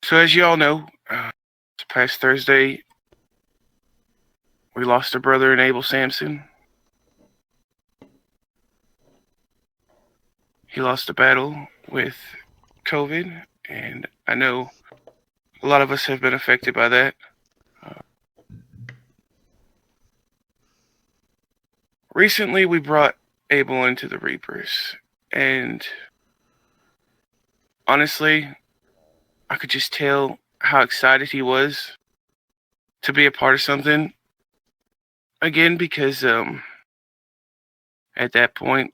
So as you all know, this past Thursday, we lost a brother in Abel Sampson. He lost a battle with COVID, and I know a lot of us have been affected by that. Recently, we brought Abel into the Reapers, and honestly, I could just tell how excited he was to be a part of something again, because at that point,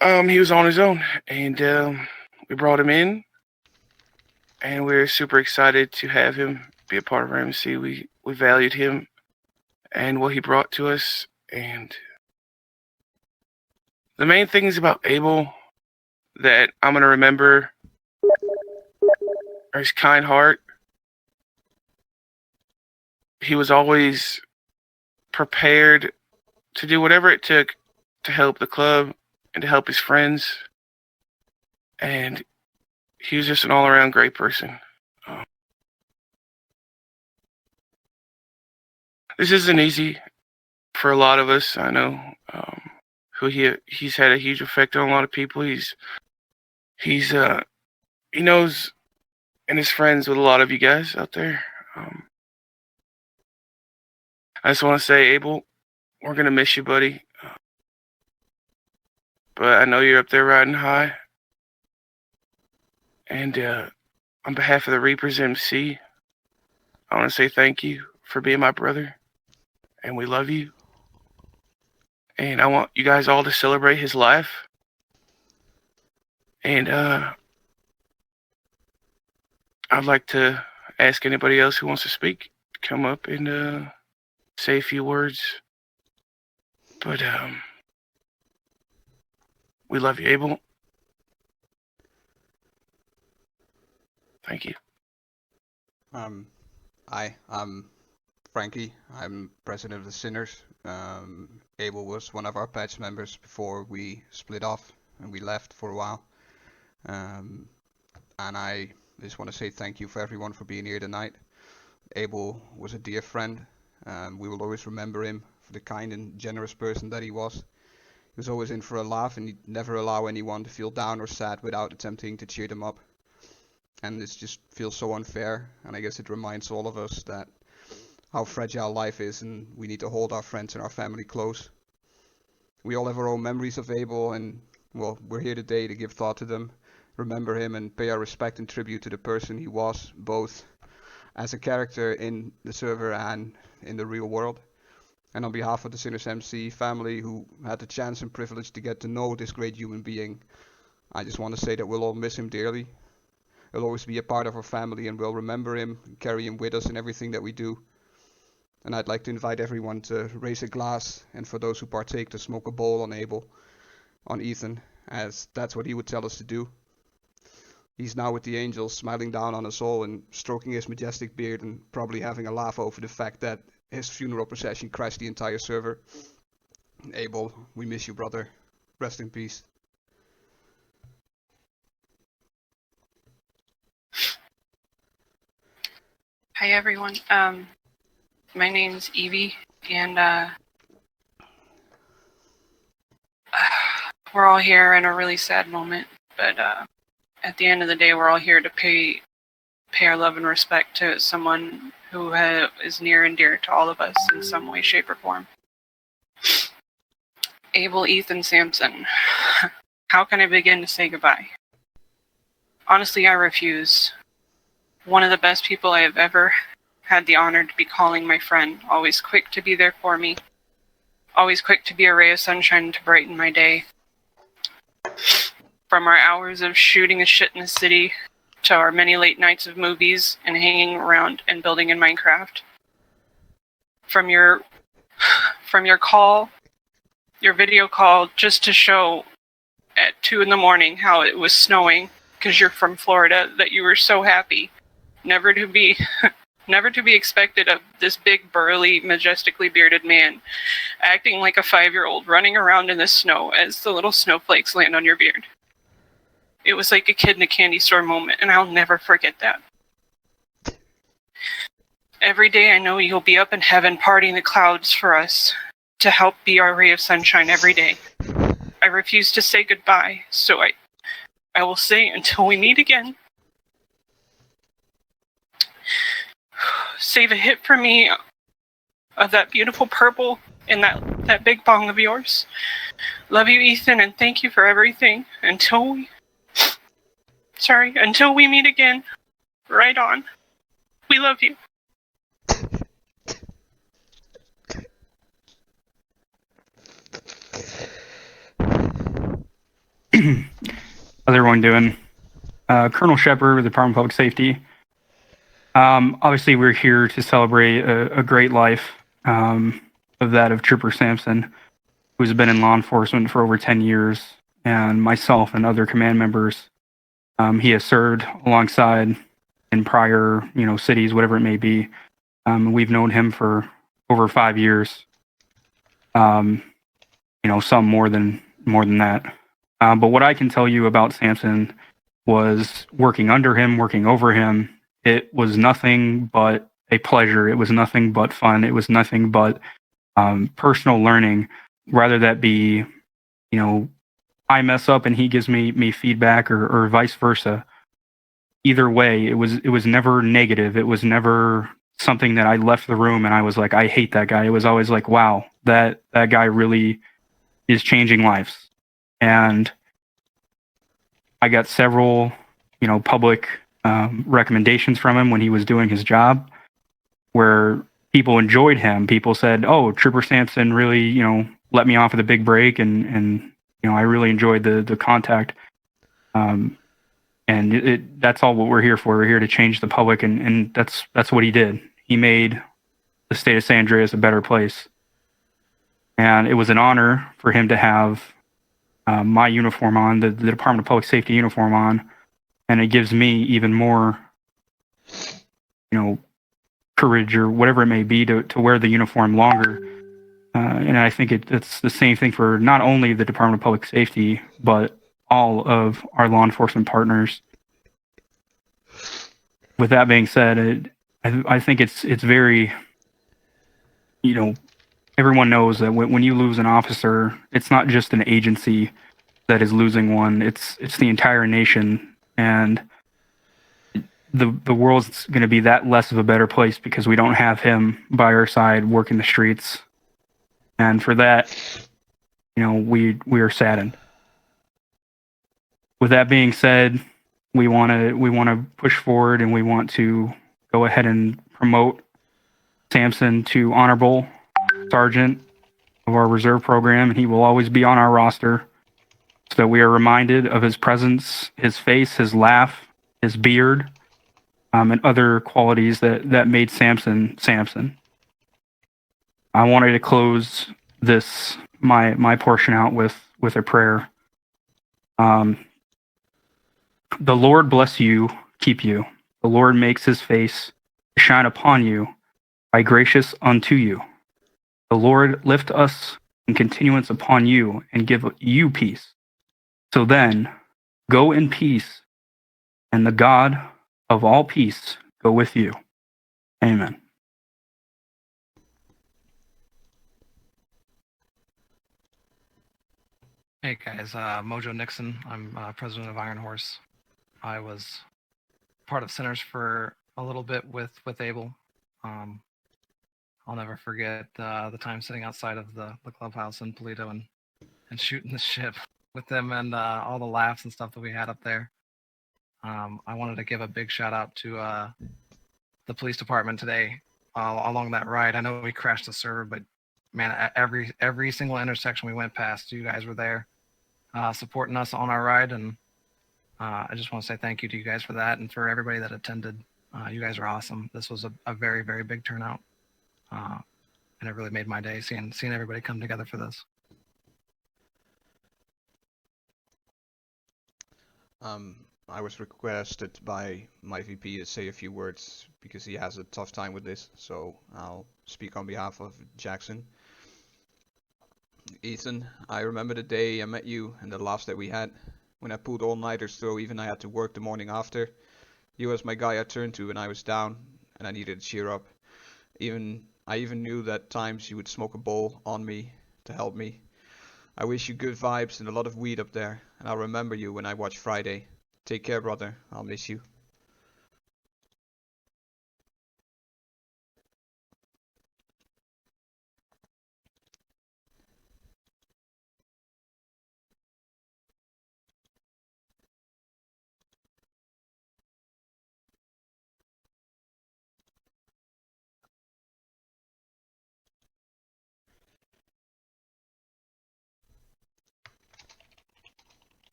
he was on his own, and we brought him in, and we're super excited to have him be a part of our MC. We valued him and what he brought to us, and the main things about Abel that I'm gonna remember are his kind heart. He was always prepared to do whatever it took to help the club and to help his friends, and he was just an all-around great person. This isn't easy for a lot of us, I know. He's had a huge effect on a lot of people. He knows and is friends with a lot of you guys out there. I just want to say, Abel, we're gonna miss you, buddy. But I know you're up there riding high. And on behalf of the Reapers MC, I want to say thank you for being my brother. And we love you. And I want you guys all to celebrate his life. And I'd like to ask anybody else who wants to speak to come up and say a few words. But we love you, Abel. Thank you. I'm Frankie. I'm president of the Sinners. Abel was one of our patch members before we split off and we left for a while. And I just want to say thank you for everyone for being here tonight. Abel was a dear friend. We will always remember him for the kind and generous person that he was. He was always in for a laugh, and he'd never allow anyone to feel down or sad without attempting to cheer them up. And this just feels so unfair, and I guess it reminds all of us that how fragile life is, and we need to hold our friends and our family close. We all have our own memories of Abel, and well, we're here today to give thought to them, remember him, and pay our respect and tribute to the person he was, both as a character in the server and in the real world. And on behalf of the Sinners MC family, who had the chance and privilege to get to know this great human being, I just want to say that we'll all miss him dearly. He'll always be a part of our family, and we'll remember him and carry him with us in everything that we do. And I'd like to invite everyone to raise a glass, and for those who partake, to smoke a bowl on Abel, on Ethan, as that's what he would tell us to do. He's now with the angels, smiling down on us all and stroking his majestic beard, and probably having a laugh over the fact that his funeral procession crashed the entire server. Abel, we miss you, brother. Rest in peace. Hi everyone. My name's Evie, and we're all here in a really sad moment. But at the end of the day, we're all here to pay our love and respect to someone who is near and dear to all of us in some way, shape, or form. Abel Ethan Sampson. How can I begin to say goodbye? Honestly, I refuse. One of the best people I have ever had the honor to be calling my friend, always quick to be there for me, always quick to be a ray of sunshine to brighten my day. From our hours of shooting a shit in the city, to our many late nights of movies and hanging around and building in Minecraft. From your call, your video call, just to show at 2 a.m. how it was snowing, because you're from Florida, that you were so happy. Never to be expected of this big, burly, majestically bearded man, acting like a 5-year-old, running around in the snow as the little snowflakes land on your beard. It was like a kid in a candy store moment, and I'll never forget that. Every day I know you'll be up in heaven parting the clouds for us to help be our ray of sunshine every day. I refuse to say goodbye, so I will say until we meet again. Save a hit for me of that beautiful purple and that big bong of yours. Love you, Ethan, and thank you for everything. Until we meet again. Right on. We love you. How's everyone doing? Colonel Shepard with the Department of Public Safety. Obviously, we're here to celebrate a great life of that of Trooper Sampson, who's been in law enforcement for over 10 years, and myself and other command members. He has served alongside in prior, cities, whatever it may be. We've known him for over 5 years. Some more than that. But what I can tell you about Sampson was working under him, working over him. It was nothing but a pleasure. It was nothing but fun. It was nothing but personal learning. Rather that be, I mess up and he gives me feedback, or vice versa. Either way, it was never negative. It was never something that I left the room and I was like, I hate that guy. It was always like, wow, that guy really is changing lives. And I got several, public recommendations from him when he was doing his job, where people enjoyed him. People said, "Oh, Trooper Sampson really, let me off with a big break," and I really enjoyed the contact. And that's all what we're here for. We're here to change the public, and that's what he did. He made the state of San Andreas a better place. And it was an honor for him to have my uniform on, the Department of Public Safety uniform on, and it gives me even more, courage or whatever it may be to wear the uniform longer. And I think it's the same thing for not only the Department of Public Safety, but all of our law enforcement partners. With that being said, I think it's very, everyone knows that when you lose an officer, it's not just an agency that is losing one. It's the entire nation, and the world's going to be that less of a better place because we don't have him by our side working the streets. And for that, we are saddened. With that being said, we want to push forward, and we want to go ahead and promote Sampson to honorable sergeant of our reserve program, and he will always be on our roster so that we are reminded of his presence, his face, his laugh, his beard, and other qualities that made Sampson Sampson. I wanted to close my portion out with a prayer. The Lord bless you, keep you. The Lord makes his face shine upon you, be gracious unto you. The Lord lift us in continuance upon you and give you peace. So then, go in peace, and the God of all peace go with you. Amen. Hey guys, Mojo Nixon. I'm president of Iron Horse. I was part of Sinners for a little bit with Abel. I'll never forget the time sitting outside of the clubhouse in Polito and shooting the ship with them, and all the laughs and stuff that we had up there. I wanted to give a big shout out to the police department today along that ride. I know we crashed the server, but man, at every single intersection we went past, you guys were there supporting us on our ride, and I just want to say thank you to you guys for that, and for everybody that attended. You guys are awesome. This was a very, very big turnout, and it really made my day seeing everybody come together for this. I was requested by my VP to say a few words because he has a tough time with this, so I'll speak on behalf of Jackson. Ethan, I remember the day I met you and the laughs that we had. when I pulled all-nighters through, even I had to work the morning after. He was my guy I turned to when I was down and I needed to cheer up. I even knew that times he would smoke a bowl on me to help me. I wish you good vibes and a lot of weed up there, and I'll remember you when I watch Friday. Take care, brother. I'll miss you.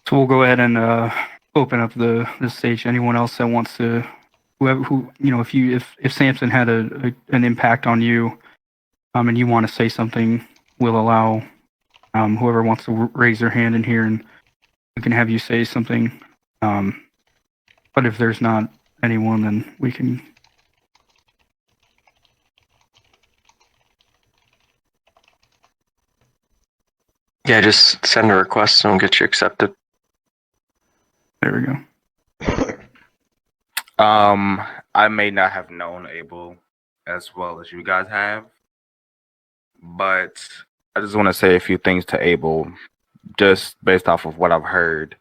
So we'll go ahead and open up the stage. Anyone else that wants to, if Sampson had an impact on you, and you want to say something, we'll allow whoever wants to raise their hand in here, and we can have you say something. But if there's not anyone, then we can. Yeah, just send a request and we'll get you accepted. There we go. I may not have known Abel as well as you guys have, but I just want to say a few things to Abel, just based off of what I've heard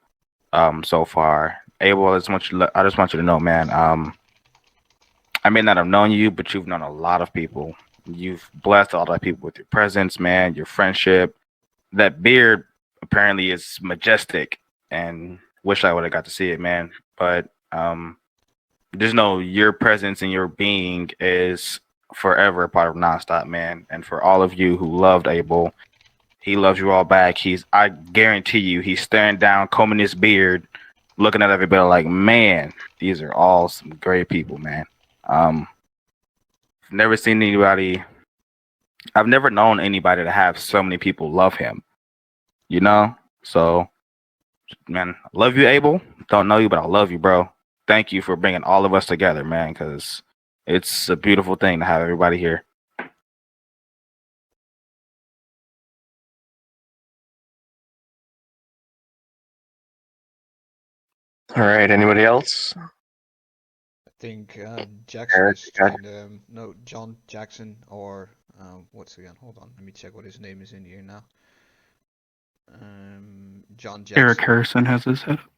so far. Abel, I just want you to know, man. I may not have known you, but you've known a lot of people. You've blessed a lot of people with your presence, man. Your friendship. That beard apparently is majestic, and wish I would have got to see it, man. But just know your presence and your being is forever a part of Nonstop, man. And for all of you who loved Abel, he loves you all back. I guarantee you, he's staring down, combing his beard, looking at everybody like, man, these are all some great people, man. I've never seen anybody. I've never known anybody to have so many people love him. You know? So, man, I love you, Abel. Don't know you, but I love you, bro. Thank you for bringing all of us together, man, because it's a beautiful thing to have everybody here. All right, anybody else? I think Jackson Eric, is trying to. No, John Jackson or. What's again? Hold on. Let me check what his name is in here now. John Jackson. Eric Harrison has his head up.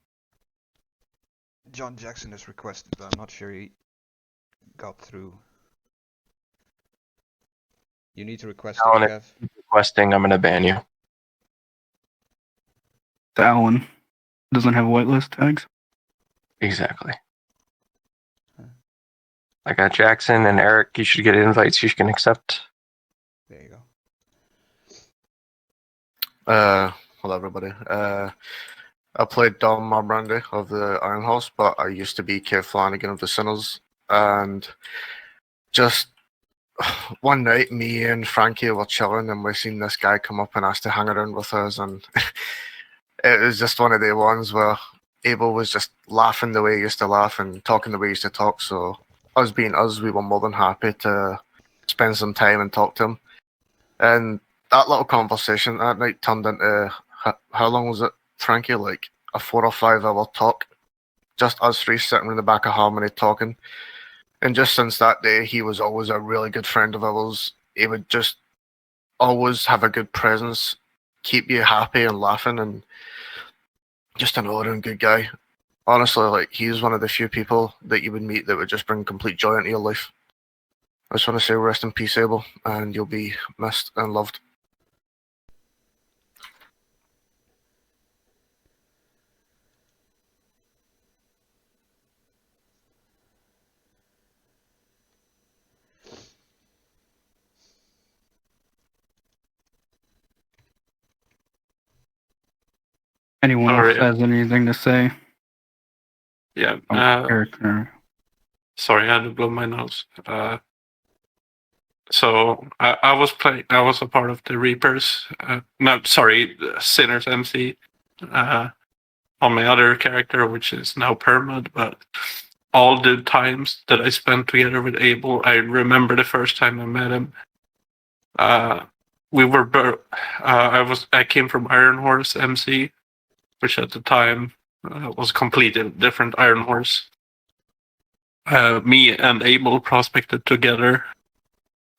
John Jackson is requested, but I'm not sure he got through. You need to request Alan, it, Kev. Requesting, I'm going to ban you. Alan doesn't have whitelist tags. Exactly. I got Jackson and Eric. You should get invites you can accept. There you go. Hello everybody. I played Dom Marbrandy of the Iron Horse, but I used to be Kev Flanagan of the Sinners. And just one night, me and Frankie were chilling, and we seen this guy come up and ask to hang around with us, and it was just one of the ones where Abel was just laughing the way he used to laugh and talking the way he used to talk. So us being us, we were more than happy to spend some time and talk to him. And that little conversation that night turned into, how long was it, Frankie? Like a 4 or 5 hour talk. Just us three sitting in the back of Harmony talking. And just since that day, he was always a really good friend of ours. He would just always have a good presence, keep you happy and laughing, and just an all-around good guy. Honestly, like, he's one of the few people that you would meet that would just bring complete joy into your life. I just want to say rest in peace, Abel, and you'll be missed and loved. Anyone else has anything to say? Yeah. Eric. Sorry, I had to blow my nose. So I was playing. I was a part of the Reapers. The Sinners MC. On my other character, which is now Permad, but all the times that I spent together with Abel, I remember the first time I met him. I came from Iron Horse MC, which at the time was completely different Iron Horse. Me and Abel prospected together,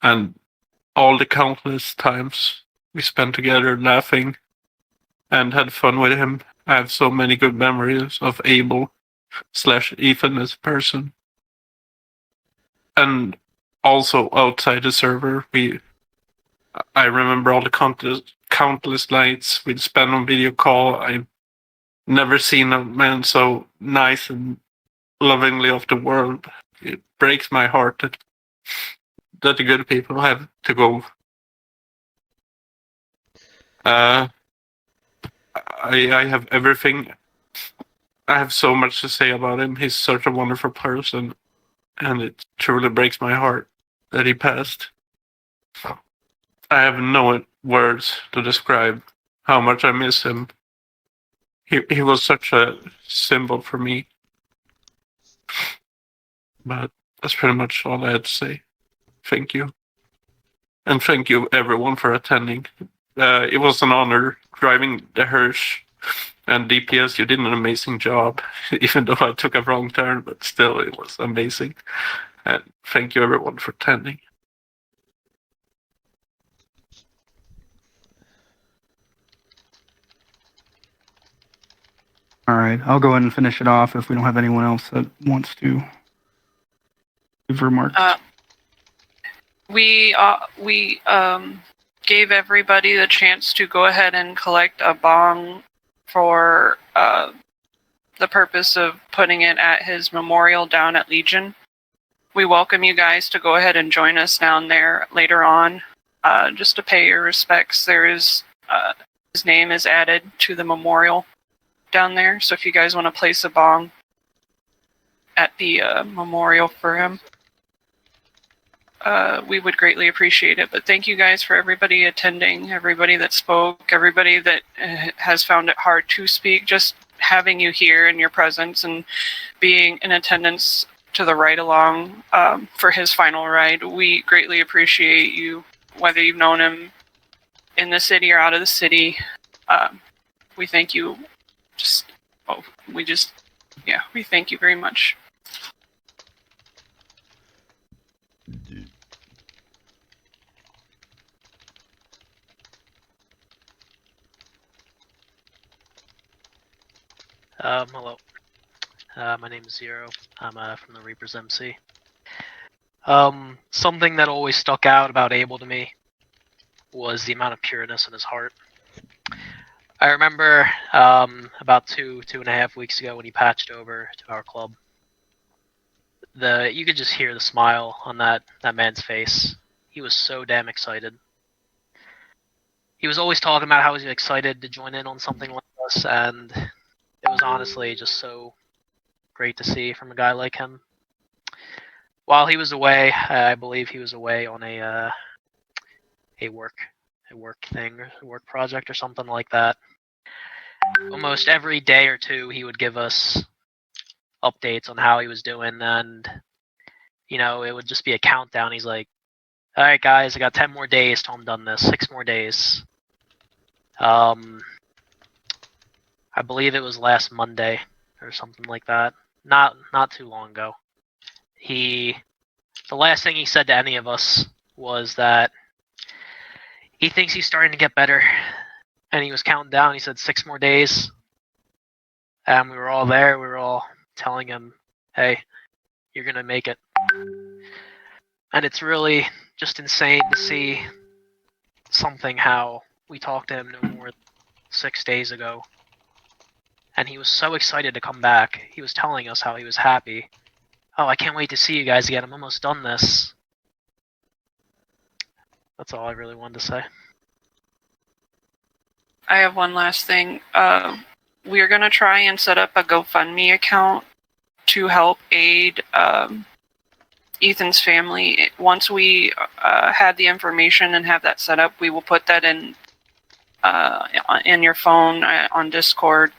and all the countless times we spent together laughing and had fun with him. I have so many good memories of Abel / Ethan as a person. And also outside the server, I remember all the countless nights we'd spend on video call. I've never seen a man so nice and lovingly of the world. It breaks my heart that the good people have to go. I have everything. I have so much to say about him. He's such a wonderful person, and it truly breaks my heart that he passed. I have no words to describe how much I miss him. He was such a symbol for me. But that's pretty much all I had to say. Thank you. And thank you everyone for attending. It was an honor driving the Hirsch and DPS. You did an amazing job, even though I took a wrong turn, but still it was amazing. And thank you everyone for attending. All right, I'll go ahead and finish it off if we don't have anyone else that wants to give remarks. We gave everybody the chance to go ahead and collect a bong for the purpose of putting it at his memorial down at Legion. We welcome you guys to go ahead and join us down there later on, just to pay your respects. There is his name is added to the memorial down there, so if you guys want to place a bong at the memorial for him, we would greatly appreciate it. But thank you guys for everybody attending, everybody that spoke, everybody that has found it hard to speak. Just having you here in your presence and being in attendance to the ride along for his final ride. We greatly appreciate you, whether you've known him in the city or out of the city. We thank you. We thank you very much. Hello. My name is Zero. I'm from the Reapers MC. Something that always stuck out about Abel to me was the amount of pureness in his heart. I remember about two and a half weeks ago when he patched over to our club. You could just hear the smile on that man's face. He was so damn excited. He was always talking about how he was excited to join in on something like this, and it was honestly just so great to see from a guy like him. While he was away, I believe he was away on a work project or something like that. Almost every day or two, he would give us updates on how he was doing, and it would just be a countdown. He's like, "All right, guys, I got 10 more days till I'm done this. 6 more days." I believe it was last Monday or something like that. Not too long ago. The last thing he said to any of us was that he thinks he's starting to get better, and he was counting down. He said 6 more days, and we were all there. We were all telling him, "Hey, you're gonna make it." And it's really just insane to see something how we talked to him no more than 6 days ago, and he was so excited to come back. He was telling us how he was happy. "Oh, I can't wait to see you guys again. I'm almost done this." That's all I really wanted to say. I have one last thing. We are going to try and set up a GoFundMe account to help aid Ethan's family. Once we have the information and have that set up, we will put that in your phone on Discord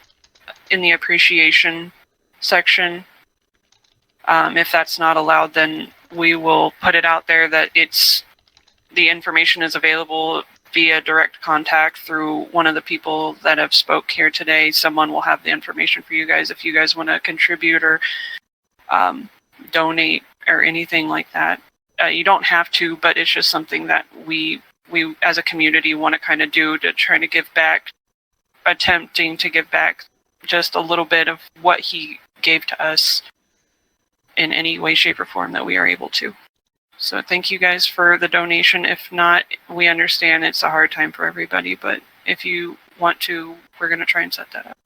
in the appreciation section. If that's not allowed, then we will put it out there that the information is available via direct contact through one of the people that have spoke here today. Someone will have the information for you guys if you guys want to contribute or donate or anything like that. You don't have to, but it's just something that we as a community want to kind of do to try to give back, attempting to give back just a little bit of what he gave to us in any way, shape, or form that we are able to. So thank you guys for the donation. If not, we understand it's a hard time for everybody, but if you want to, we're going to try and set that up.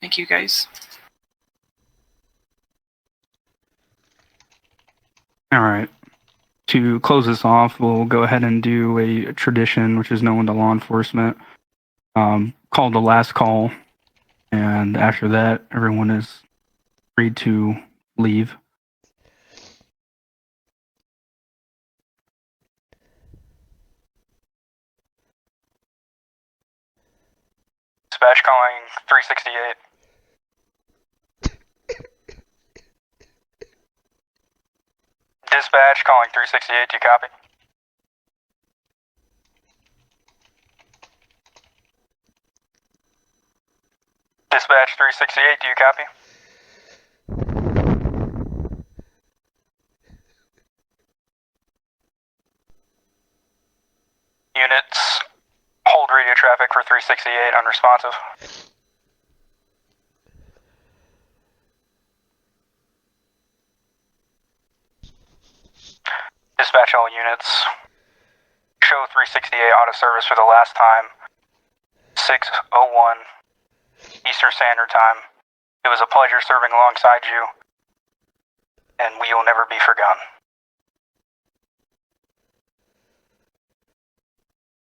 Thank you guys. All right. To close this off, we'll go ahead and do a tradition, which is known to law enforcement, called the last call. And after that, everyone is free to leave. Dispatch calling 368. Dispatch calling 368, do you copy? Dispatch 368, do you copy? Units, hold radio traffic for 368, unresponsive. Dispatch all units. Show 368 out of service for the last time. 6:01 Eastern Standard Time. It was a pleasure serving alongside you, and we will never be forgotten.